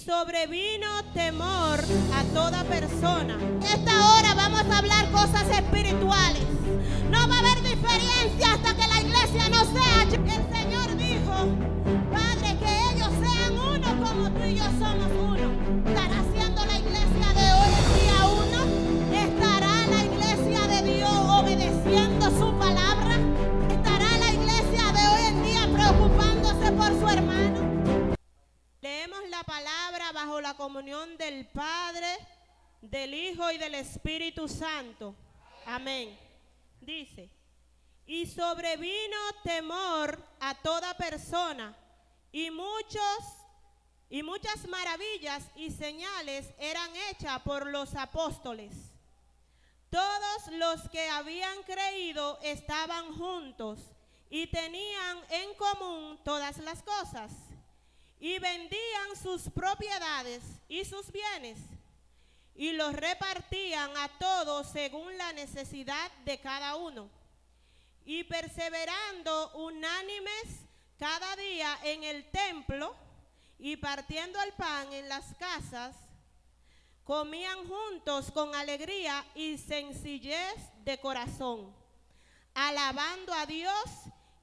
sobrevino temor a toda persona. Esta hora vamos a hablar cosas espirituales. No va a haber diferencia hasta que la iglesia no sea. El Señor dijo, Padre, que ellos sean uno como tú y yo somos uno. ¿Estará siendo la iglesia de hoy en día uno? ¿Estará la iglesia de Dios obedeciendo su palabra? ¿Estará la iglesia de hoy en día preocupándose por su hermano? Leemos la palabra bajo la comunión del Padre, del Hijo y del Espíritu Santo. Amén. Dice, y sobrevino temor a toda persona, y muchas maravillas y señales eran hechas por los apóstoles. Todos los que habían creído estaban juntos y tenían en común todas las cosas, y vendían sus propiedades y sus bienes, y los repartían a todos según la necesidad de cada uno. Y perseverando unánimes cada día en el templo, y partiendo el pan en las casas, comían juntos con alegría y sencillez de corazón, alabando a Dios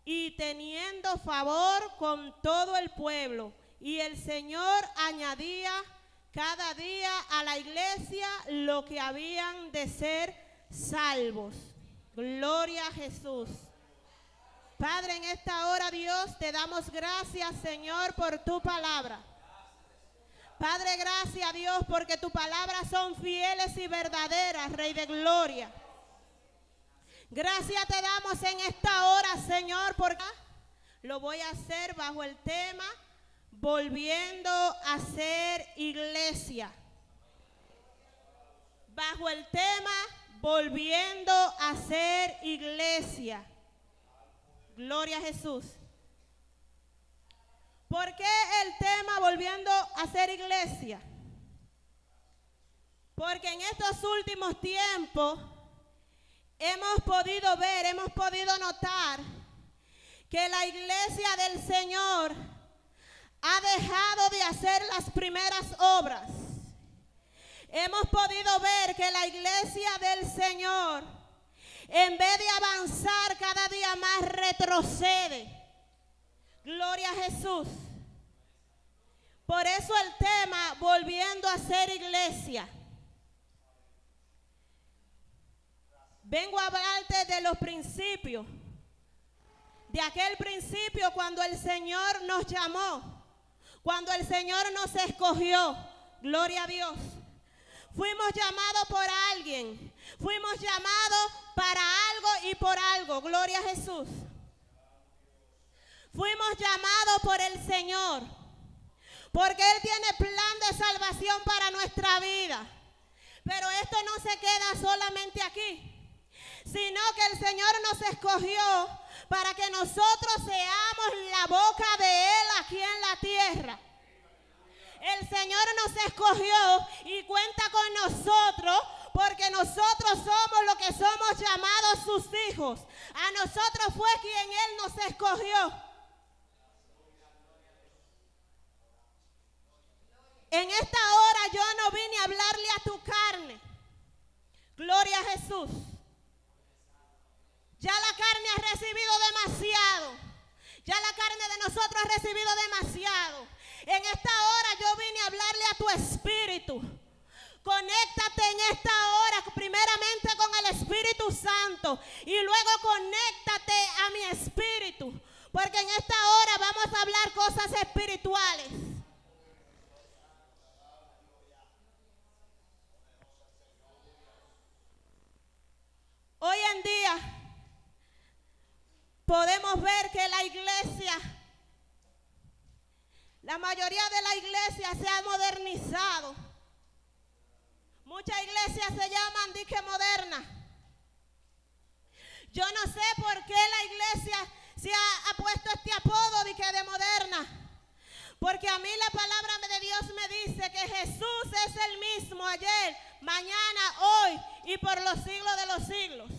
y teniendo favor con todo el pueblo. Y el Señor añadía cada día a la iglesia lo que habían de ser salvos. Gloria a Jesús. Padre, en esta hora, Dios, te damos gracias, Señor, por tu palabra. Padre, gracias, Dios, porque tus palabras son fieles y verdaderas, Rey de gloria. Gracias te damos en esta hora, Señor, porque lo voy a hacer bajo el tema volviendo a ser iglesia. Bajo el tema volviendo a ser iglesia. Gloria a Jesús. ¿Por qué el tema volviendo a ser iglesia? Porque en estos últimos tiempos hemos podido ver, hemos podido notar que la iglesia del Señor ha dejado de hacer las primeras obras. Hemos podido ver que la iglesia del Señor, en vez de avanzar cada día más, retrocede. Gloria a Jesús. Por eso el tema, volviendo a ser iglesia. Vengo a hablarte de los principios. De aquel principio cuando el Señor nos llamó. Cuando el Señor nos escogió. Gloria a Dios. Fuimos llamados por alguien. Fuimos llamados para algo y por algo. Gloria a Jesús. Fuimos llamados por el Señor. Porque Él tiene plan de salvación para nuestra vida. Pero esto no se queda solamente aquí. Sino que el Señor nos escogió para que nosotros seamos la boca de Él aquí en la tierra. El Señor nos escogió y cuenta con nosotros porque nosotros somos lo que somos llamados sus hijos. A nosotros fue quien Él nos escogió. En esta hora yo no vine a hablarle a tu carne. Gloria a Jesús. Ya la carne ha recibido demasiado. Ya la carne de nosotros ha recibido demasiado. En esta hora yo vine a hablarle a tu espíritu. Conéctate en esta hora primeramente con el Espíritu Santo y luego conéctate a mi espíritu. Porque en esta hora vamos a hablar cosas espirituales. Hoy en día podemos ver que la iglesia, la mayoría de la iglesia se ha modernizado. Muchas iglesias se llaman dique moderna. Yo no sé por qué la iglesia se ha puesto este apodo dique de moderna. Porque a mí la palabra de Dios me dice que Jesús es el mismo ayer, mañana, hoy y por los siglos de los siglos.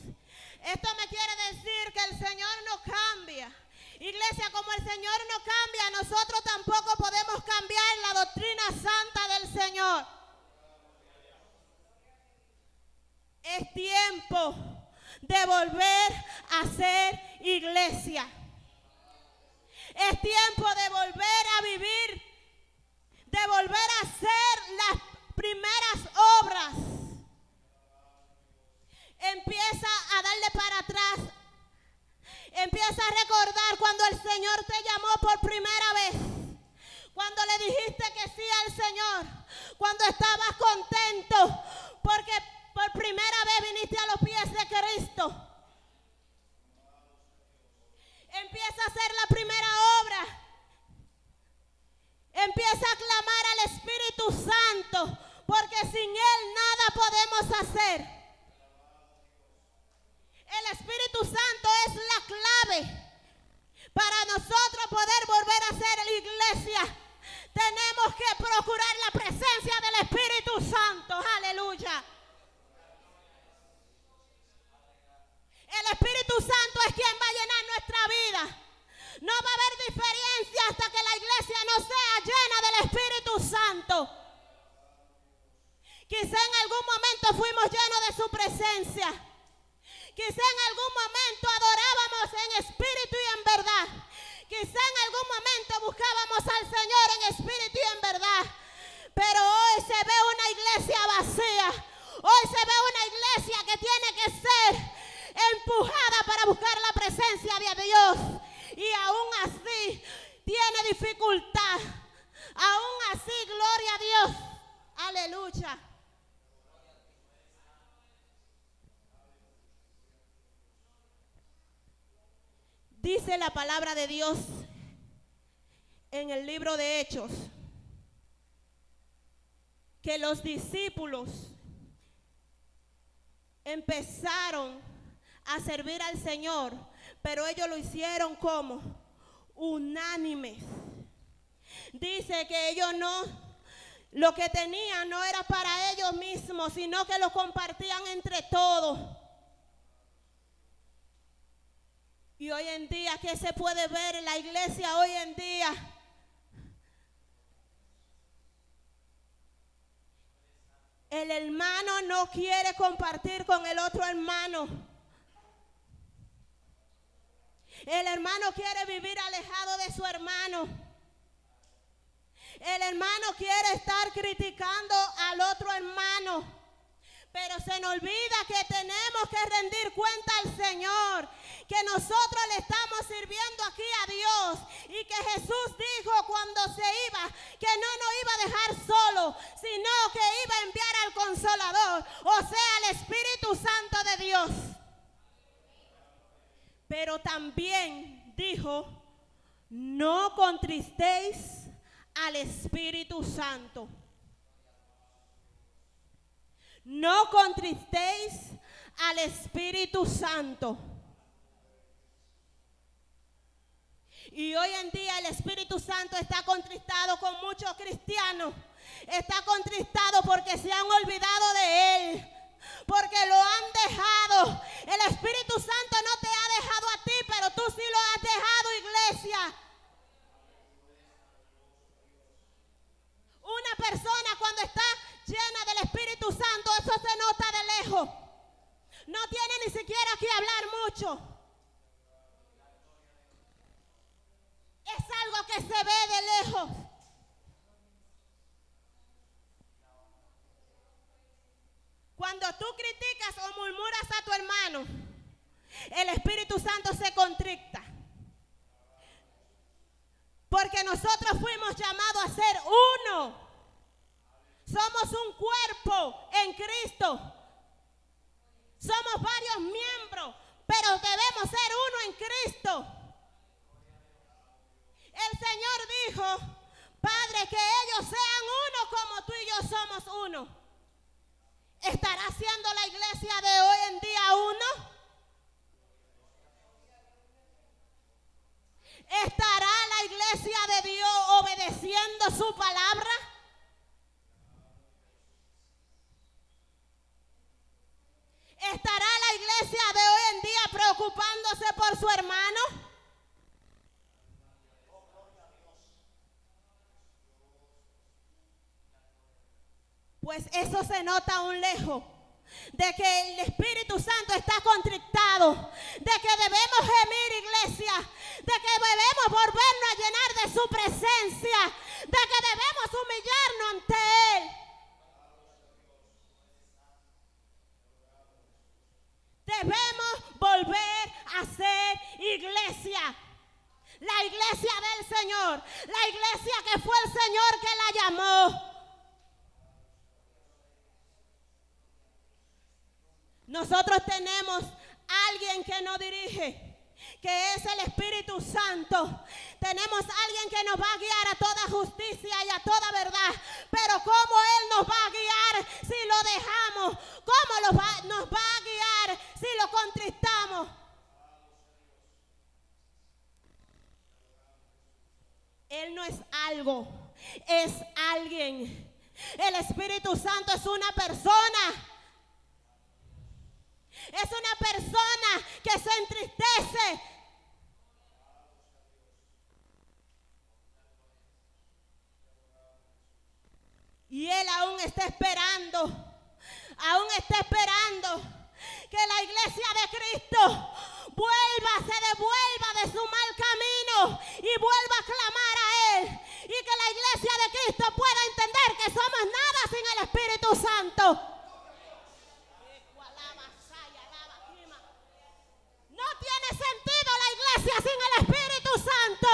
Esto me quiere decir que el Señor no cambia. Iglesia, como el Señor no cambia, nosotros tampoco podemos cambiar la doctrina santa Es tiempo de volver a ser iglesia. Es tiempo de volver a vivir, de volver a hacer las primeras obras. Empieza a darle para atrás. Empieza a recordar cuando el Señor te llamó por primera vez. Cuando le dijiste que sí al Señor. Cuando estabas contento porque por primera vez viniste a los pies de Cristo. Empieza a hacer la primera obra. Empieza a clamar al Espíritu Santo, porque sin Él nada podemos hacer. El Espíritu Santo es la clave para nosotros poder volver a ser la iglesia. Tenemos que procurar la presencia del Espíritu Santo. Aleluya. El Espíritu Santo es quien va a llenar nuestra vida. No va a haber diferencia hasta que la iglesia no sea llena del Espíritu Santo. Quizá en algún momento fuimos llenos de su presencia. Quizá en algún momento adorábamos en espíritu y en verdad. Quizá en algún momento buscábamos al Señor en espíritu y en verdad. Pero hoy se ve una iglesia vacía. Hoy se ve una iglesia que tiene que ser empujada para buscar la presencia de Dios. Y aún así tiene dificultad. Aún así, gloria a Dios. Aleluya. Dice la palabra de Dios en el libro de Hechos que los discípulos empezaron a servir al Señor, pero ellos lo hicieron como unánimes. Dice que ellos no, lo que tenían no era para ellos mismos, sino que lo compartían entre todos. Y hoy en día, ¿qué se puede ver en la iglesia hoy en día? El hermano no quiere compartir con el otro hermano. El hermano quiere vivir alejado de su hermano. El hermano quiere estar criticando al otro hermano. Pero se nos olvida que tenemos que rendir cuenta al Señor, que nosotros le estamos sirviendo aquí a Dios y que Jesús dijo cuando se iba que no nos iba a dejar solo, sino que iba a enviar al Consolador, o sea, al Espíritu Santo de Dios. Pero también dijo, no contristéis al Espíritu Santo. No contristéis al Espíritu Santo. Y hoy en día el Espíritu Santo está contristado con muchos cristianos. Está contristado porque se han olvidado de Él, porque lo han dejado. El Espíritu Santo no te ha dejado a ti, pero tú sí lo has dejado, iglesia. Una persona cuando está llena del Espíritu Santo, eso se nota de lejos. No tiene ni siquiera que hablar mucho. Es algo que se ve de lejos. Cuando tú criticas o murmuras a tu hermano, el Espíritu Santo se contricta. Porque nosotros fuimos llamados a ser uno. Somos un cuerpo en Cristo. Somos varios miembros, pero debemos ser uno en Cristo. El Señor dijo, Padre, que ellos sean uno como tú y yo somos uno. ¿Estará siendo la iglesia de hoy en día uno? ¿Estará la iglesia de Dios obedeciendo su palabra? ¿Estará la iglesia de hoy en día preocupándose por su hermano? Pues eso se nota aún lejos. de que el Espíritu Santo está contrictado, de que debemos gemir, iglesia, de que debemos volvernos a llenar de su presencia, de que debemos humillarnos ante Él. Debemos volver a ser iglesia. La iglesia del Señor, la iglesia que fue el Señor que la llamó. Nosotros tenemos alguien que nos dirige, que es el Espíritu Santo. Tenemos alguien que nos va a guiar a toda justicia y a toda verdad. Pero ¿cómo Él nos va a guiar si lo dejamos? ¿Cómo nos va a guiar si lo contristamos? Él no es algo, es alguien. El Espíritu Santo es una persona. Es una persona que se entristece. Y Él aún está esperando que la iglesia de Cristo se devuelva de su mal camino y vuelva a clamar a Él. Y que la iglesia de Cristo pueda entender que somos nada sin el Espíritu Santo. No tiene sentido la iglesia sin el Espíritu Santo.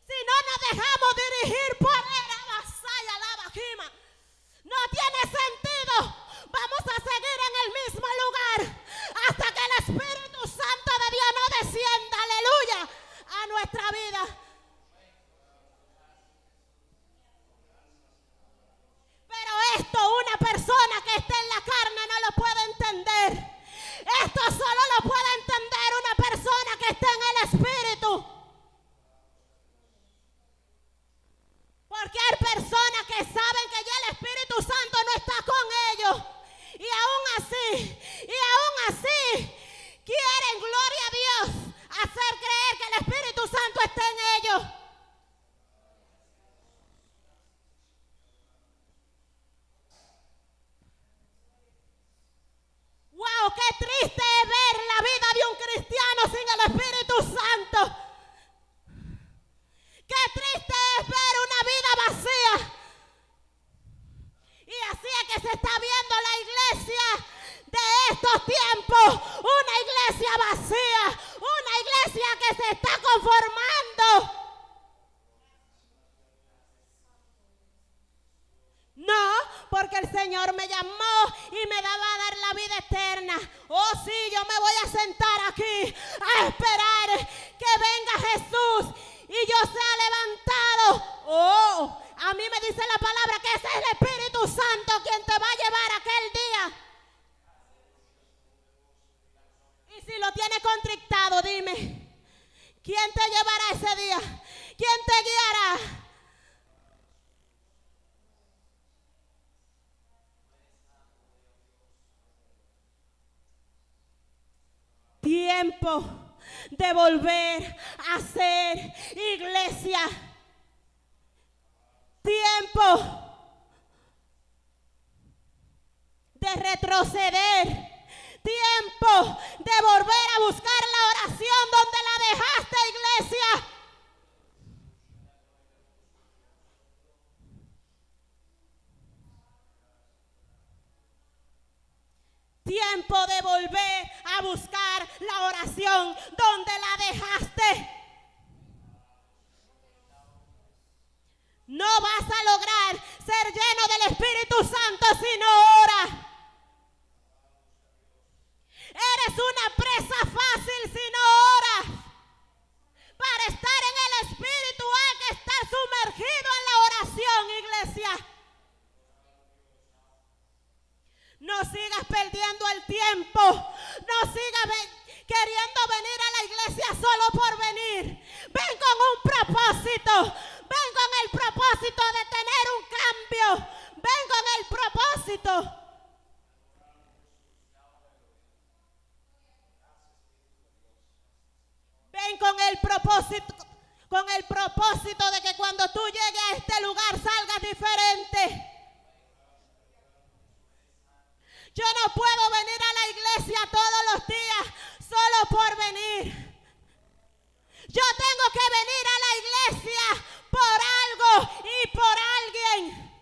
Si no nos dejamos dirigir por Él, no tiene sentido. Vamos a seguir en el mismo lugar hasta que el Espíritu Santo de Dios no descienda, aleluya, a nuestra vida. Pero esto una persona que esté en la carne no lo puede entender. Esto solo lo puede entender una persona que esté en el Espíritu. Porque hay personas que saben que ya el Espíritu Santo no está con ellos. Y aún así, quieren, gloria a Dios, hacer creer que el Espíritu Santo está en ellos. ¡Wow! ¡Qué triste es ver la vida de un cristiano sin el Espíritu Santo! ¡Qué triste es ver una vida vacía! Y así es que se está viendo la iglesia de estos tiempos. Una iglesia vacía, una iglesia que se está conformando. No, porque el Señor me llamó y me va a dar la vida eterna. Oh sí, yo me voy a sentar aquí a esperar que venga Jesús y yo sea levantado. Oh, a mí me dice la palabra que ese es el Espíritu Santo quien te va a llevar aquel día. Y si lo tienes contrictado, dime, ¿quién te llevará ese día? ¿Quién te guiará? Tiempo de volver a ser iglesia. Tiempo de retroceder. Tiempo de volver a buscar la oración donde la dejaste, iglesia. Tiempo de volver a buscar la oración donde la dejaste. No vas a lograr ser lleno del Espíritu Santo si no oras. Eres una presa fácil si no oras. Para estar en el Espíritu hay que estar sumergido en la oración, iglesia. No sigas perdiendo el tiempo. No sigas queriendo venir a la iglesia solo por venir. Ven con un propósito. Ven con el propósito de tener un cambio. Ven con el propósito. Ven con el propósito con el propósito de que cuando tú llegues a este lugar salgas diferente. Yo no puedo venir a la iglesia todos los días solo por venir. Yo tengo que venir a la iglesia por algo y por alguien.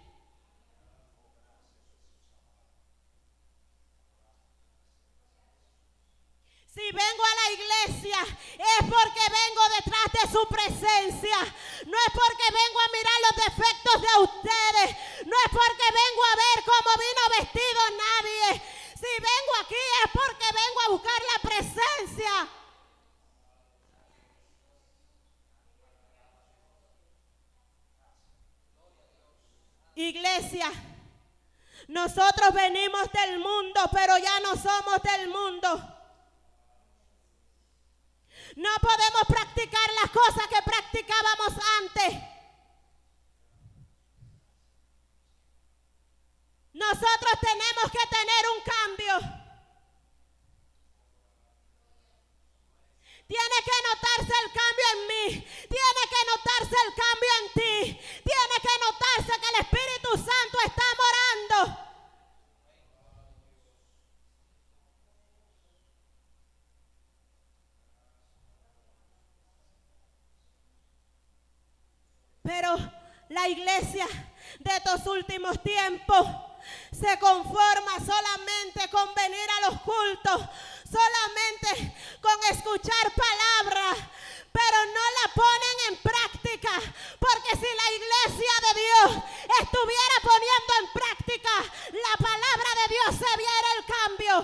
Si vengo a la iglesia es porque vengo detrás de su presencia. No es porque vengo a mirar los defectos de ustedes. No es porque vengo a ver cómo vino vestido nadie. Si vengo aquí es porque vengo a buscar la presencia. Iglesia, nosotros venimos del mundo, pero ya no somos del mundo. No podemos practicar las cosas que practicábamos antes. Nosotros tenemos que tener un cambio. Tiene que notarse el cambio en mí. Tiene que notarse el cambio en ti. Tiene que notarse que el Espíritu Santo está morando. Pero la iglesia de estos últimos tiempos se conforma solamente con venir a los cultos, solamente con escuchar palabras, pero no la ponen en práctica, porque si la iglesia de Dios estuviera poniendo en práctica la palabra de Dios, se viera el cambio.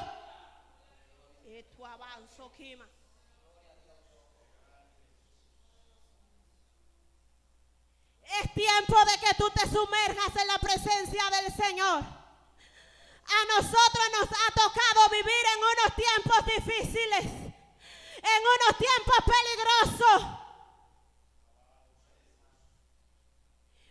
Esto avanzo, Kima. Es tiempo de que tú te sumerjas en la presencia del Señor. A nosotros nos ha tocado vivir en unos tiempos difíciles, en unos tiempos peligrosos.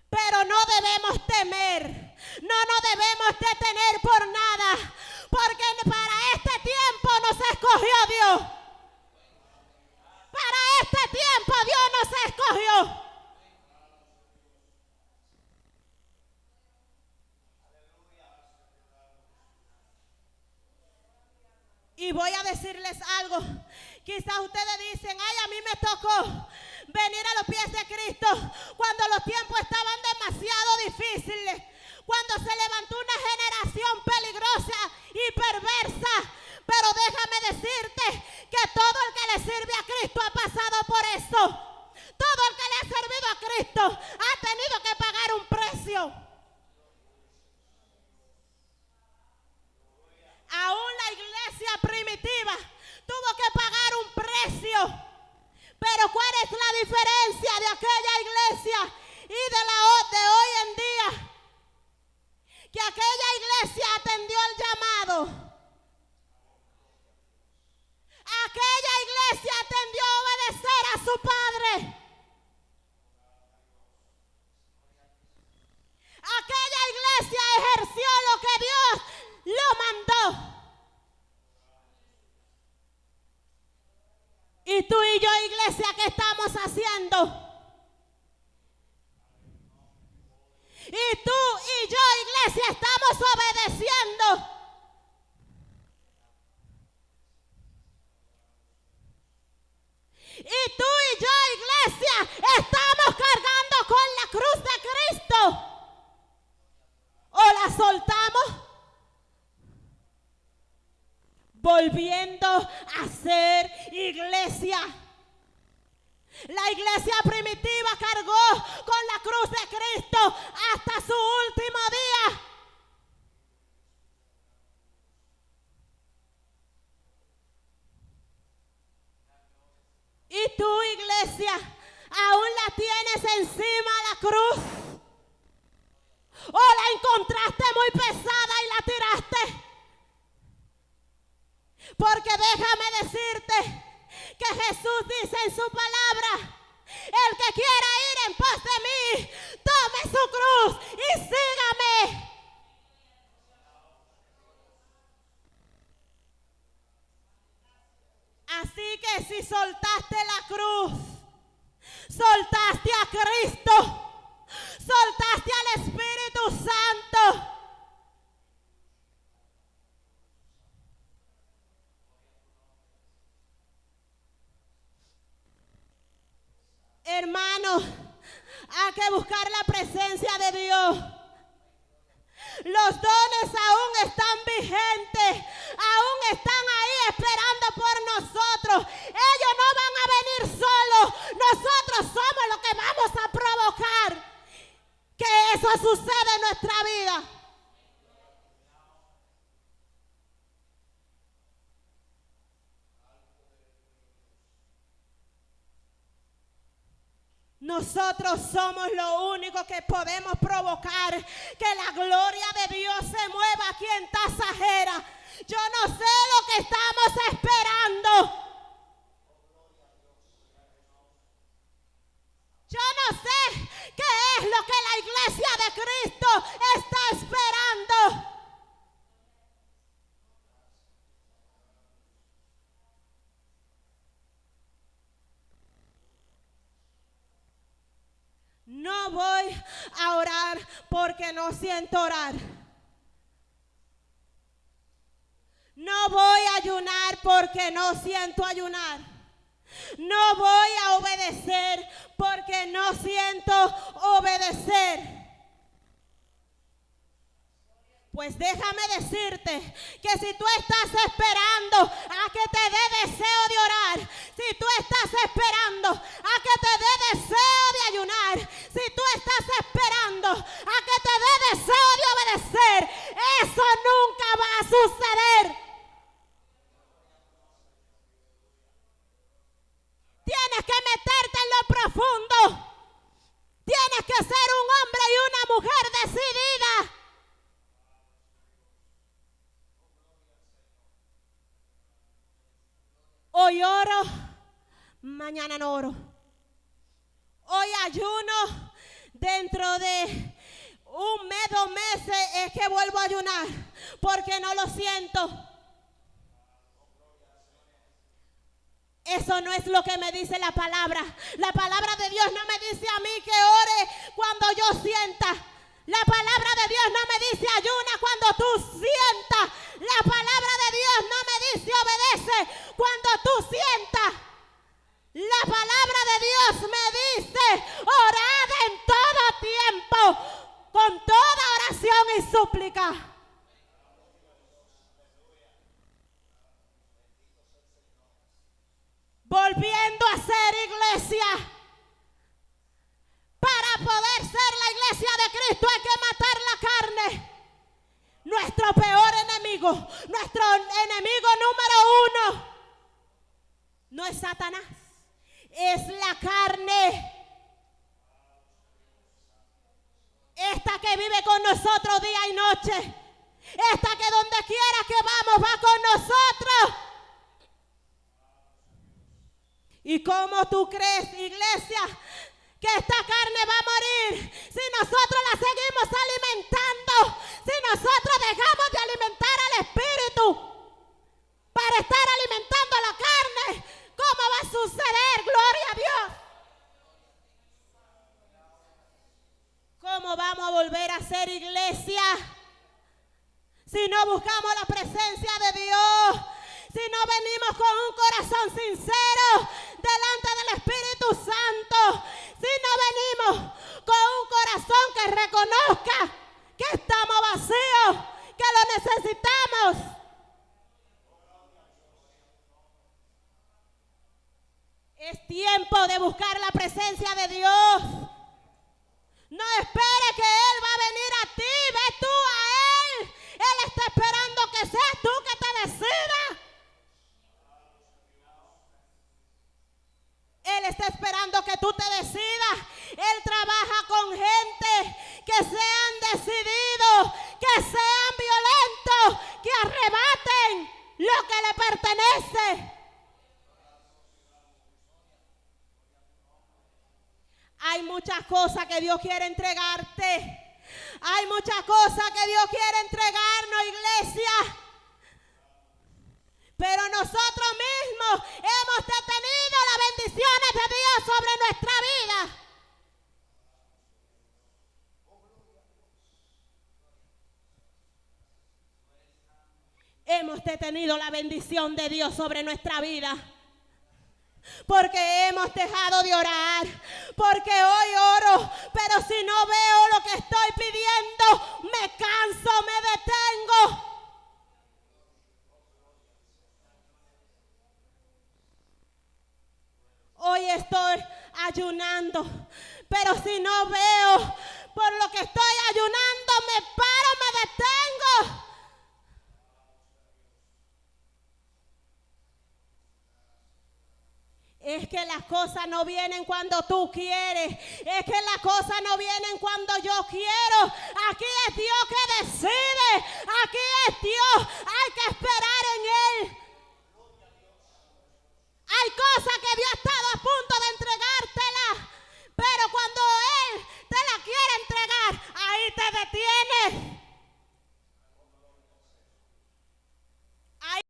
Pero no debemos temer, no nos debemos detener por nada, porque para este tiempo nos escogió Dios. Para este tiempo Dios nos escogió. Y voy a decirles algo. Quizás ustedes dicen, ay, a mí me tocó venir a los pies de Cristo cuando los tiempos estaban demasiado difíciles, cuando se levantó una generación peligrosa y perversa. Pero déjame decirte que todo el que le sirve a Cristo ha pasado por eso. Todo el que le ha servido a Cristo ha tenido que pagar un precio. Aún la iglesia primitiva tuvo que pagar un precio. Pero ¿cuál es la diferencia de aquella iglesia y de hoy en día? Que aquella iglesia atendió el llamado. Aquella iglesia atendió a obedecer a su padre. Aquella iglesia ejerció lo que Dios lo mandó. Y tú y yo, iglesia, ¿qué estamos haciendo? Y tú y yo, iglesia, estamos obedeciendo. Y tú y yo, iglesia, estamos cargando con la cruz de Cristo. ¿O la soltamos? Volviendo a ser iglesia. La iglesia primitiva cargó con la cruz de Cristo hasta su último día. Y tú, iglesia, aún la tienes encima la cruz. O la encontraste muy pesada y la tiraste. Porque déjame decirte que Jesús dice en su palabra, el que quiera ir en pos de mí, tome su cruz y sígame. Así que si soltaste la cruz, soltaste Cristo, soltaste al Espíritu Santo. Hermanos, hay que buscar la presencia de Dios. Los dones aún están vigentes, aún están ahí esperando por nosotros. Ellos no van a venir solos, nosotros somos los que vamos a provocar que eso suceda en nuestra vida. Nosotros somos lo único que podemos provocar que la gloria de Dios se mueva aquí en Tasajera. Yo no sé lo que estamos esperando. Yo no sé qué es lo que la iglesia de Cristo está esperando. No voy a orar porque no siento orar. No voy a ayunar porque no siento ayunar. No voy a obedecer porque no siento obedecer. Pues déjame decirte que si tú estás esperando a que te dé deseo de orar, si tú estás esperando a que te dé deseo de ayunar, si tú estás esperando a que te dé deseo de obedecer, eso nunca va a suceder. Tienes que meterte en lo profundo. Tienes que ser un hombre y una mujer decidida. Hoy oro, mañana no oro. Hoy ayuno, dentro de un mes, 2 meses es que vuelvo a ayunar, porque no lo siento. Eso no es lo que me dice la palabra. La palabra de Dios no me dice a mí que ore cuando yo sienta. La palabra de Dios no me dice ayuna cuando tú sientas. La palabra de Dios no me dice obedece cuando tú sientas. La palabra de Dios me dice orad en todo tiempo, con toda oración y súplica. Volviendo a ser iglesia. Para poder ser la iglesia de Cristo hay que matar la carne. Nuestro peor enemigo, nuestro enemigo número 1, no es Satanás, es la carne. Esta que vive con nosotros día y noche. Esta que donde quiera que vamos va con nosotros. ¿Y cómo tú crees, iglesia, que esta carne va a morir si nosotros la seguimos alimentando? Si nosotros dejamos de alimentar al Espíritu para estar alimentando la carne, ¿cómo va a suceder? Gloria a Dios. ¿Cómo vamos a volver a ser iglesia si no buscamos la presencia de Dios? Si no venimos con un corazón sincero delante del Espíritu Santo, si no venimos con un corazón que reconozca que estamos vacíos, que lo necesitamos. Es tiempo de buscar la presencia de Dios. No espere que Él va a venir a ti, ve tú a Él. Él está esperando que seas tú que te decidas. Él está esperando que tú te decidas. Él trabaja con gente que sean decididos, que sean violentos, que arrebaten lo que le pertenece. Hay muchas cosas que Dios quiere entregarte. Hay muchas cosas que Dios quiere entregarnos, iglesia. Pero nosotros mismos hemos detenido las bendiciones de Dios sobre nuestra vida. detenido la bendición de Dios sobre nuestra vida. Porque hemos dejado de orar. Porque hoy oro, pero si no veo lo que estoy pidiendo, me canso, me detengo. Hoy estoy ayunando, pero si no veo por lo que estoy ayunando, me paro, me detengo. Es que las cosas no vienen cuando tú quieres. Es que las cosas no vienen cuando yo quiero. Aquí es Dios que decide. Aquí es Dios. Hay que esperar en Él. Hay cosas que Dios está